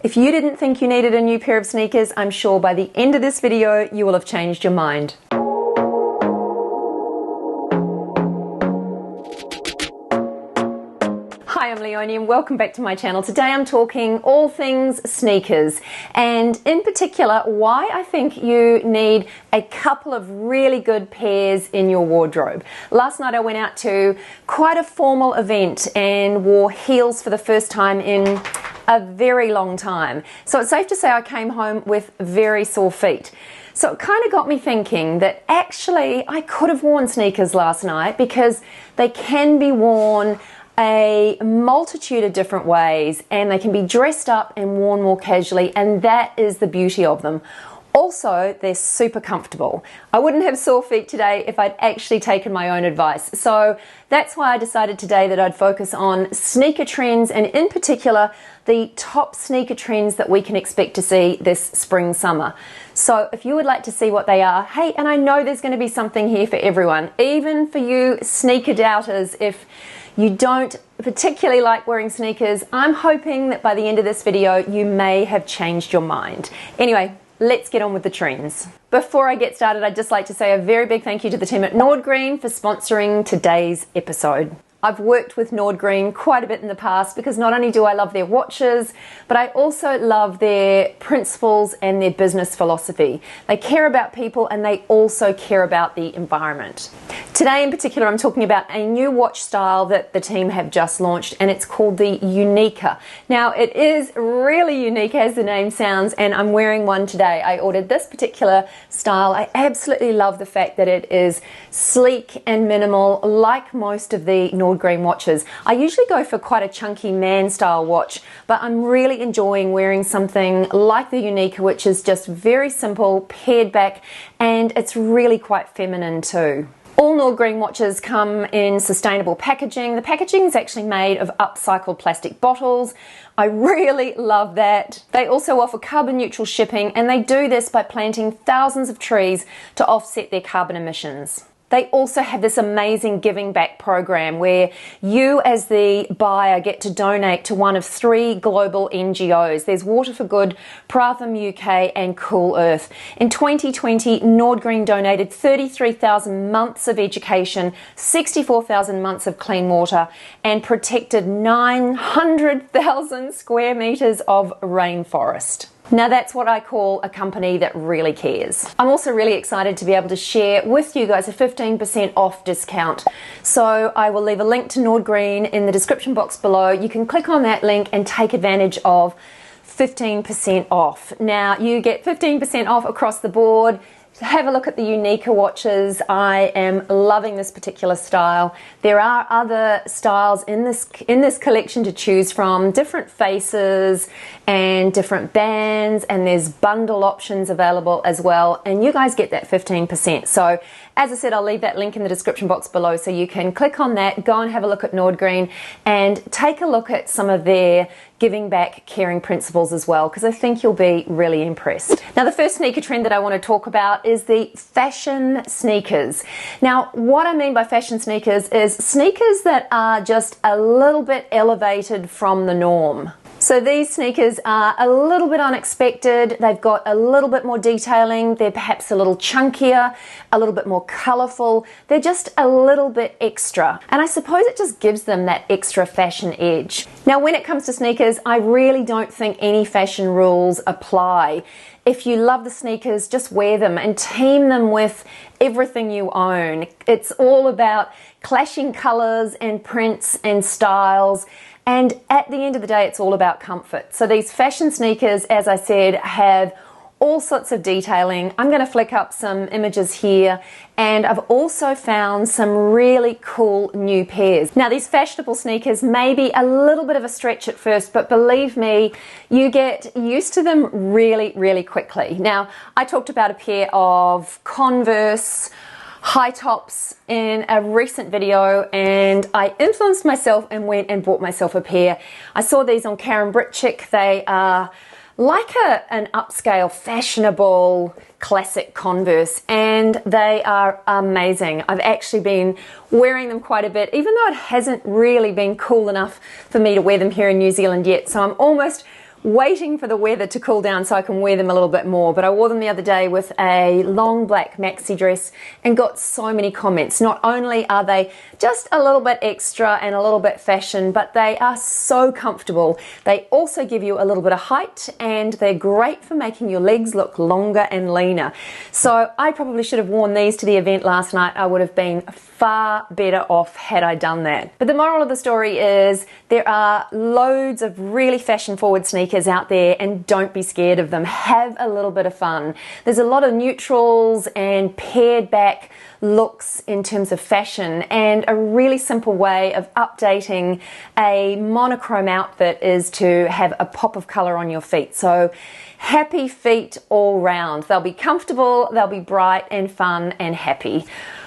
If you didn't think you needed a new pair of sneakers, I'm sure by the end of this video, you will have changed your mind. Hi, I'm Leonie and welcome back to my channel. Today I'm talking all things sneakers, and in particular why I think you need a couple of really good pairs in your wardrobe. Last night I went out to quite a formal event and wore heels for the first time in a very long time. So it's safe to say I came home with very sore feet. So it kind of got me thinking that actually I could have worn sneakers last night because they can be worn a multitude of different ways and they can be dressed up and worn more casually, and that is the beauty of them. Also, they're super comfortable. I wouldn't have sore feet today if I'd actually taken my own advice. So that's why I decided today that I'd focus on sneaker trends, and in particular, the top sneaker trends that we can expect to see this spring, summer. So if you would like to see what they are, hey, and I know there's going to be something here for everyone, even for you sneaker doubters. If you don't particularly like wearing sneakers, I'm hoping that by the end of this video, you may have changed your mind. Anyway, let's get on with the trends. Before I get started, I'd just like to say a very big thank you to the team at Nordgreen for sponsoring today's episode. I've worked with Nordgreen quite a bit in the past because not only do I love their watches, but I also love their principles and their business philosophy. They care about people and they also care about the environment. Today in particular, I'm talking about a new watch style that the team have just launched, and it's called the Unique. Now, it is really unique as the name sounds, and I'm wearing one today. I ordered this particular style. I absolutely love the fact that it is sleek and minimal, like most of the Nordgreen watches. I usually go for quite a chunky man style watch, but I'm really enjoying wearing something like the Unique, which is just very simple, pared back, and it's really quite feminine too. All Nordgreen watches come in sustainable packaging. The packaging is actually made of upcycled plastic bottles. I really love that. They also offer carbon neutral shipping, and they do this by planting thousands of trees to offset their carbon emissions. They also have this amazing giving back program where you as the buyer get to donate to one of 3 global NGOs. There's Water for Good, Pratham UK and Cool Earth. In 2020, Nordgreen donated 33,000 months of education, 64,000 months of clean water, and protected 900,000 square meters of rainforest. Now that's what I call a company that really cares. I'm also really excited to be able to share with you guys a 15% off discount. So I will leave a link to Nordgreen in the description box below. You can click on that link and take advantage of 15% off. Now you get 15% off across the board. Have a look at the Unique watches. I am loving this particular style. There are other styles in this collection to choose from, different faces and different bands, and there's bundle options available as well, and you guys get that 15%. So as I said, I'll leave that link in the description box below so you can click on that, go and have a look at Nordgreen and take a look at some of their giving back, caring principles as well, because I think you'll be really impressed. Now the first sneaker trend that I want to talk about is the fashion sneakers. Now what I mean by fashion sneakers is sneakers that are just a little bit elevated from the norm. So these sneakers are a little bit unexpected. They've got a little bit more detailing. They're perhaps a little chunkier, a little bit more colorful. They're just a little bit extra. And I suppose it just gives them that extra fashion edge. Now, when it comes to sneakers, I really don't think any fashion rules apply. If you love the sneakers, just wear them and team them with everything you own. It's all about clashing colors and prints and styles. And at the end of the day, it's all about comfort. So these fashion sneakers, as I said, have all sorts of detailing. I'm going to flick up some images here, and I've also found some really cool new pairs. Now these fashionable sneakers may be a little bit of a stretch at first, but believe me, you get used to them really, really quickly. Now I talked about a pair of Converse high tops in a recent video, and I influenced myself and went and bought myself a pair. I saw these on Karen Britchick. They are like an upscale, fashionable, classic Converse, and they are amazing. I've actually been wearing them quite a bit, even though it hasn't really been cool enough for me to wear them here in New Zealand yet. So I'm almost waiting for the weather to cool down so I can wear them a little bit more. But I wore them the other day with a long black maxi dress and got so many comments. Not only are they just a little bit extra and a little bit fashion, but they are so comfortable. They also give you a little bit of height, and they're great for making your legs look longer and leaner. So I probably should have worn these to the event last night. I would have been far better off had I done that. But the moral of the story is there are loads of really fashion forward sneakers out there, and don't be scared of them. Have a little bit of fun. There's a lot of neutrals and pared back looks in terms of fashion, and a really simple way of updating a monochrome outfit is to have a pop of color on your feet. So happy feet all round. They'll be comfortable, they'll be bright and fun and happy.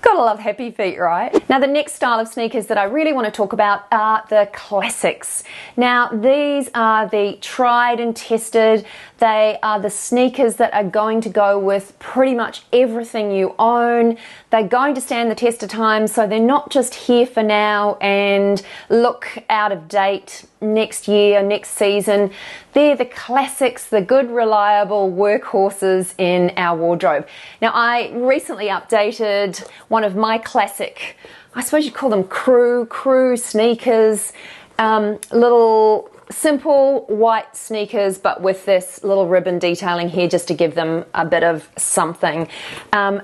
Gotta love happy feet, right? Now the next style of sneakers that I really want to talk about are the classics. Now these are the tried and tested. They are the sneakers that are going to go with pretty much everything you own. They're going to stand the test of time, so they're not just here for now and look out of date next year, next season. They're the classics, the good, reliable workhorses in our wardrobe. Now I recently updated one of my classic, I suppose you'd call them crew sneakers, little simple white sneakers, but with this little ribbon detailing here just to give them a bit of something.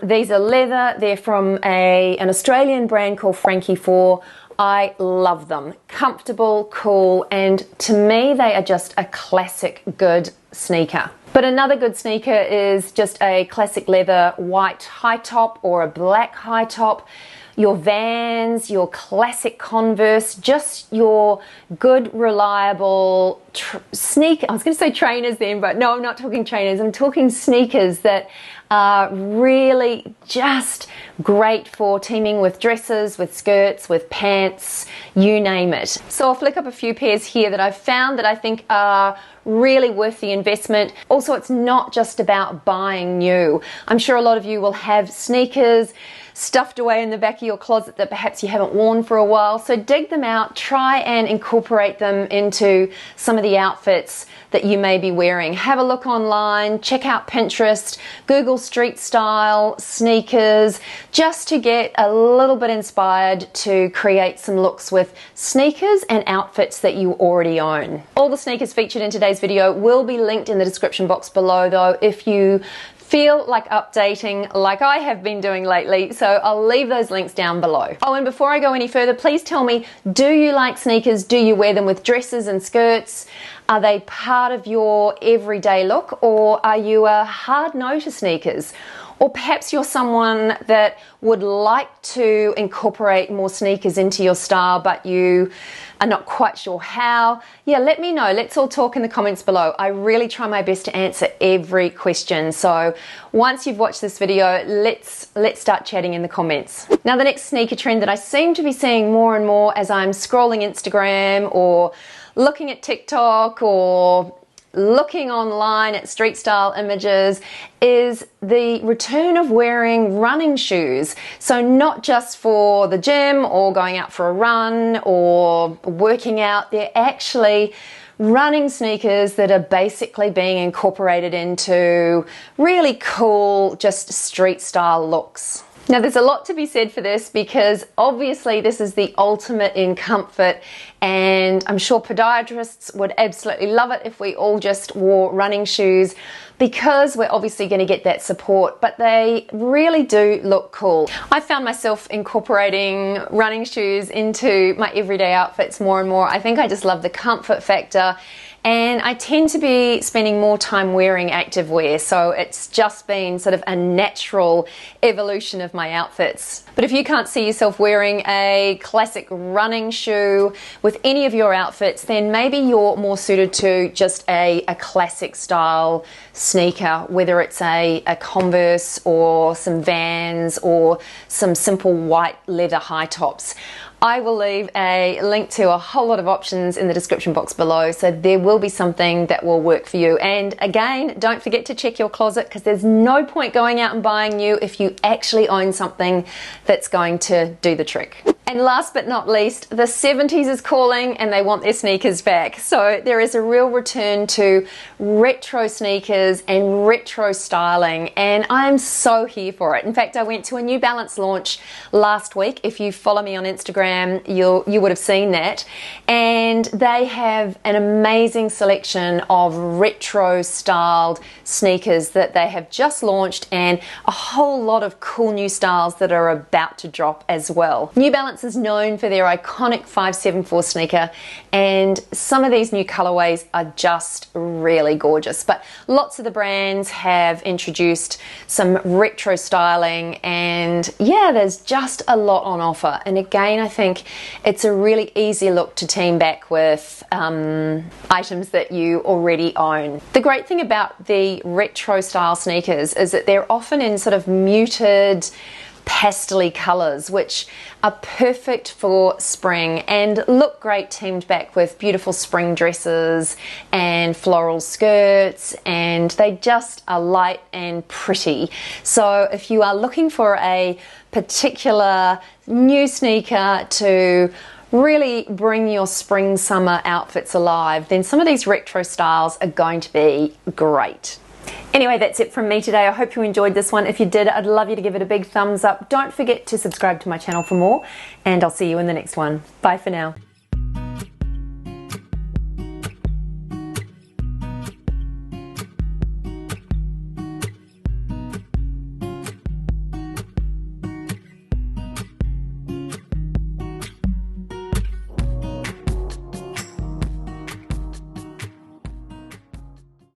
These are leather. They're from an Australian brand called Frankie 4. I love them. Comfortable, cool, and to me they are just a classic good sneaker. But another good sneaker is just a classic leather white high top or a black high top. Your Vans, your classic Converse, just your good, reliable sneaker. I was going to say trainers then, but no, I'm not talking trainers. I'm talking sneakers that are really just great for teaming with dresses, with skirts, with pants, you name it. So I'll flick up a few pairs here that I've found that I think are really worth the investment. Also, it's not just about buying new. I'm sure a lot of you will have sneakers stuffed away in the back of your closet that perhaps you haven't worn for a while. So dig them out, try and incorporate them into some of the outfits that you may be wearing. Have a look online, check out Pinterest, Google street style sneakers, just to get a little bit inspired to create some looks with sneakers and outfits that you already own. All the sneakers featured in today's video will be linked in the description box below though, if you feel like updating like I have been doing lately, so I'll leave those links down below. Oh, and before I go any further, please tell me, do you like sneakers? Do you wear them with dresses and skirts? Are they part of your everyday look, or are you a hard no to sneakers? Or perhaps you're someone that would like to incorporate more sneakers into your style, but you are not quite sure how. Yeah, let me know. Let's all talk in the comments below. I really try my best to answer every question. So once you've watched this video, let's start chatting in the comments. Now, the next sneaker trend that I seem to be seeing more and more as I'm scrolling Instagram or looking at TikTok or looking online at street style images is the return of wearing running shoes. So not just for the gym or going out for a run or working out, they're actually running sneakers that are basically being incorporated into really cool, just street style looks. Now there's a lot to be said for this because obviously this is the ultimate in comfort, and I'm sure podiatrists would absolutely love it if we all just wore running shoes because we're obviously going to get that support, but they really do look cool. I found myself incorporating running shoes into my everyday outfits more and more. I think I just love the comfort factor, and I tend to be spending more time wearing activewear, so it's just been sort of a natural evolution of my outfits. But if you can't see yourself wearing a classic running shoe with any of your outfits, then maybe you're more suited to just a classic style sneaker, whether it's a Converse or some Vans or some simple white leather high tops. I will leave a link to a whole lot of options in the description box below, so there will be something that will work for you. And again, don't forget to check your closet, because there's no point going out and buying new if you actually own something that's going to do the trick. And last but not least, the 70s is calling and they want their sneakers back. So there is a real return to retro sneakers and retro styling, and I'm so here for it. In fact, I went to a New Balance launch last week. If you follow me on Instagram, you would have seen that. And they have an amazing selection of retro styled sneakers that they have just launched, and a whole lot of cool new styles that are about to drop as well. New Balance is known for their iconic 574 sneaker, and some of these new colorways are just really gorgeous. But lots of the brands have introduced some retro styling, and yeah, there's just a lot on offer. And again, I think it's a really easy look to team back with items that you already own. The great thing about the retro style sneakers is that they're often in sort of muted pastel-y colours, which are perfect for spring and look great teamed back with beautiful spring dresses and floral skirts, and they just are light and pretty. So if you are looking for a particular new sneaker to really bring your spring summer outfits alive, then some of these retro styles are going to be great. Anyway, that's it from me today. I hope you enjoyed this one. If you did, I'd love you to give it a big thumbs up. Don't forget to subscribe to my channel for more, and I'll see you in the next one. Bye for now.